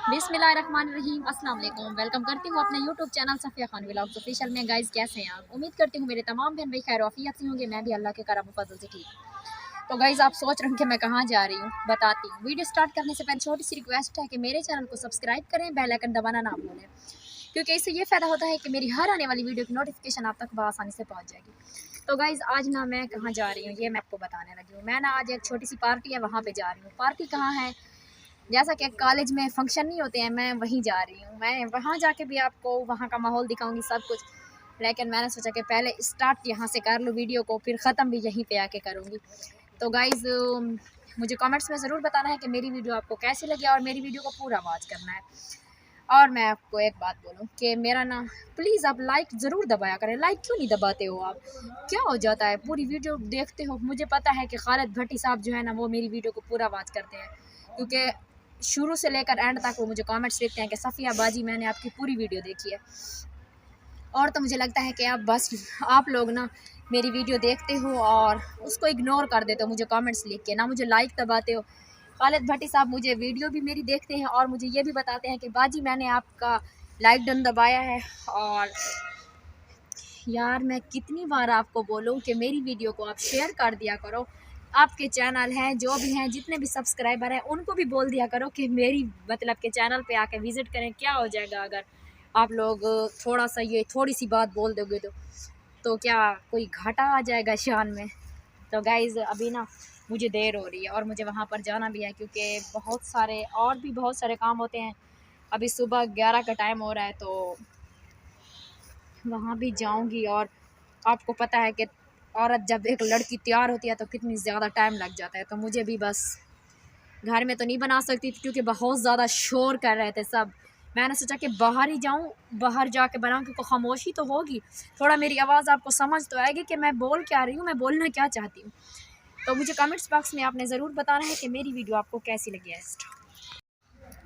बिस्मिल्लाहिर्रहमानिर्रहीम, अस्सलाम वालेकुम। वेलकम करती हूँ अपने YouTube channel Safiya Khan vlogs official में। गाइस कैसे हैं आप? उम्मीद करती हूँ मेरे तमाम बहन भाई खैर आफियत से होंगे। मैं भी अल्लाह के करम फजल से ठीक हूँ। तो गाइस आप सोच रहे हैं कि मैं कहाँ जा रही हूँ, बताती हूँ। वीडियो स्टार्ट करने से पहले छोटी सी रिक्वेस्ट है कि मेरे चैनल को सब्सक्राइब करें, बेल आइकन दबाना ना भूलें, क्योंकि इससे ये फ़ायदा होता है कि मेरी हर आने वाली वीडियो की नोटिफिकेशन आप तक बआसानी से पहुँच जाएगी। तो गाइज़ आज ना मैं कहाँ जा रही हूँ ये मैं आपको बताने लगी हूँ। मैं ना आज एक छोटी सी पार्टी है वहाँ पे जा रही हूँ। पार्टी कहाँ है? जैसा कि कॉलेज में फंक्शन नहीं होते हैं, मैं वहीं जा रही हूँ। मैं वहाँ जाके भी आपको वहाँ का माहौल दिखाऊंगी सब कुछ, लेकिन मैंने सोचा कि पहले स्टार्ट यहाँ से कर लूँ वीडियो को, फिर ख़त्म भी यहीं पे आके करूँगी। तो गाइज़ मुझे कमेंट्स में ज़रूर बताना है कि मेरी वीडियो आपको कैसी लगी और मेरी वीडियो को पूरा वॉच करना है। और मैं आपको एक बात बोलूँ कि मेरा ना प्लीज़ आप लाइक ज़रूर दबाया करें। लाइक क्यों नहीं दबाते हो आप? क्या हो जाता है? पूरी वीडियो देखते हो। मुझे पता है कि खालिद भट्टी साहब जो है ना वो मेरी वीडियो को पूरा वॉच करते हैं, क्योंकि शुरू से लेकर एंड तक वो मुझे कमेंट्स लिखते हैं कि सफ़िया बाजी मैंने आपकी पूरी वीडियो देखी है। और तो मुझे लगता है कि अब बस आप लोग ना मेरी वीडियो देखते हो और उसको इग्नोर कर देते हो मुझे कमेंट्स लिख के, ना मुझे लाइक दबाते हो। खालिद भट्टी साहब मुझे वीडियो भी मेरी देखते हैं और मुझे ये भी बताते हैं कि बाजी मैंने आपका लाइक डन दबाया है। और यार मैं कितनी बार आपको बोलूँ कि मेरी वीडियो को आप शेयर कर दिया करो। आपके चैनल हैं जो भी हैं, जितने भी सब्सक्राइबर हैं, उनको भी बोल दिया करो कि मेरी मतलब के चैनल पे आके विज़िट करें। क्या हो जाएगा अगर आप लोग थोड़ा सा ये थोड़ी सी बात बोल दोगे तो क्या कोई घाटा आ जाएगा शान में? तो गाइज़ अभी ना मुझे देर हो रही है और मुझे वहाँ पर जाना भी है, क्योंकि बहुत सारे काम होते हैं। अभी सुबह 11 का टाइम हो रहा है, तो वहाँ भी जाऊँगी। और आपको पता है कि औरत जब एक लड़की तैयार होती है तो कितनी ज़्यादा टाइम लग जाता है। तो मुझे भी बस घर में तो नहीं बना सकती थी, क्योंकि बहुत ज़्यादा शोर कर रहे थे सब। मैंने सोचा कि बाहर ही जाऊँ, बाहर जाके बनाऊँ, क्योंकि खामोशी तो होगी, थोड़ा मेरी आवाज़ आपको समझ तो आएगी कि मैं बोल क्या रही हूँ, मैं बोलना क्या चाहती हूँ। तो मुझे कमेंट्स बॉक्स में आपने ज़रूर बताना है कि मेरी वीडियो आपको कैसी लगी है।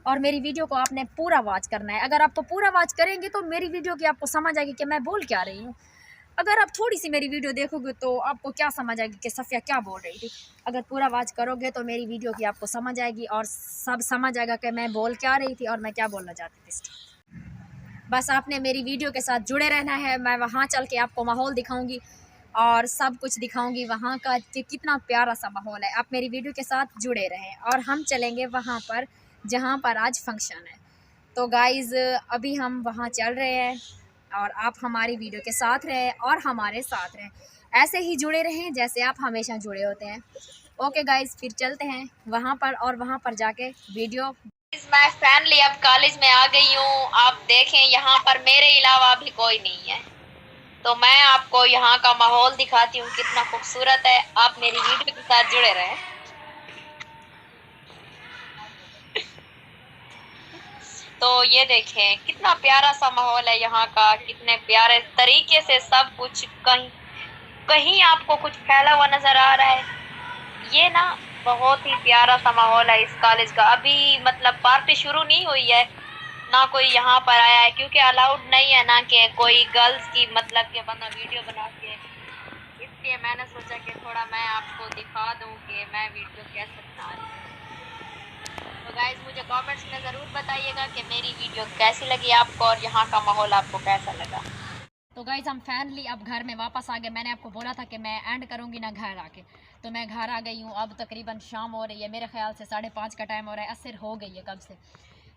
और मेरी वीडियो को आपने पूरा वॉच करना है। अगर आप तो पूरा वॉच करेंगे तो मेरी वीडियो की आपको समझ आएगी कि मैं बोल क्या रही हूँ। अगर आप थोड़ी सी मेरी वीडियो देखोगे तो आपको क्या समझ आएगी कि सफ़िया क्या बोल रही थी। अगर पूरा वॉच करोगे तो मेरी वीडियो की आपको समझ आएगी और सब समझ आएगा कि मैं बोल क्या रही थी और मैं क्या बोलना चाहती थी। बस आपने मेरी वीडियो के साथ जुड़े रहना है। मैं वहाँ चल के आपको माहौल दिखाऊंगी और सब कुछ दिखाऊंगी वहाँ का कि कितना प्यारा सा माहौल है। आप मेरी वीडियो के साथ जुड़े रहें और हम चलेंगे वहाँ पर जहाँ पर आज फंक्शन है। तो गाइज़ अभी हम वहाँ चल रहे हैं और आप हमारी वीडियो के साथ रहें और हमारे साथ रहें। ऐसे ही जुड़े रहें जैसे आप हमेशा जुड़े होते हैं। ओके गाइज़, फिर चलते हैं वहाँ पर और वहाँ पर जाके वीडियो। मैं फाइनली अब कॉलेज में आ गई हूँ। आप देखें यहाँ पर मेरे अलावा भी कोई नहीं है, तो मैं आपको यहाँ का माहौल दिखाती हूँ कितना खूबसूरत है। आप मेरी वीडियो के साथ जुड़े रहें। तो ये देखें कितना प्यारा सा माहौल है यहाँ का, कितने प्यारे तरीके से सब कुछ, कहीं कहीं आपको कुछ फैला हुआ नजर आ रहा है। ये ना बहुत ही प्यारा सा माहौल है इस कॉलेज का। अभी मतलब पार्टी शुरू नहीं हुई है, ना कोई यहाँ पर आया है, क्योंकि अलाउड नहीं है ना कि कोई गर्ल्स की मतलब के बंदा वीडियो बना के। इसलिए मैंने सोचा कि थोड़ा मैं आपको दिखा दूँ कि मैं वीडियो कैसे बना रही हूँ। तो गाइज मुझे कमेंट्स में ज़रूर बताइएगा कि मेरी वीडियो कैसी लगी आपको और यहाँ का माहौल आपको कैसा लगा। तो गाइज हम फाइनली अब घर में वापस आ गए। मैंने आपको बोला था कि मैं एंड करूँगी ना घर आके, तो मैं घर आ गई हूँ। अब तकरीबन शाम हो रही है, मेरे ख्याल से 5:30 का टाइम हो रहा है, असर हो गई है कब से।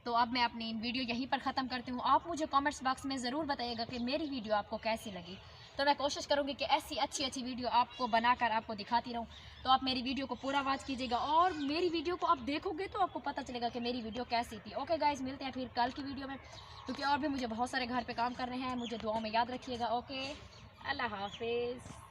तो अब मैं अपनी वीडियो यहीं पर ख़त्म करती हूँ। आप मुझे कमेंट्स बॉक्स में ज़रूर बताइएगा कि मेरी वीडियो आपको कैसी लगी। तो मैं कोशिश करूँगी कि ऐसी अच्छी वीडियो आपको बनाकर आपको दिखाती रहूँ। तो आप मेरी वीडियो को पूरा वॉच कीजिएगा और मेरी वीडियो को आप देखोगे तो आपको पता चलेगा कि मेरी वीडियो कैसी थी। ओके गाइज, मिलते हैं फिर कल की वीडियो में, क्योंकि और भी मुझे बहुत सारे घर पे काम करने हैं। मुझे दुआओं में याद रखिएगा। ओके, अल्लाह हाफिज़।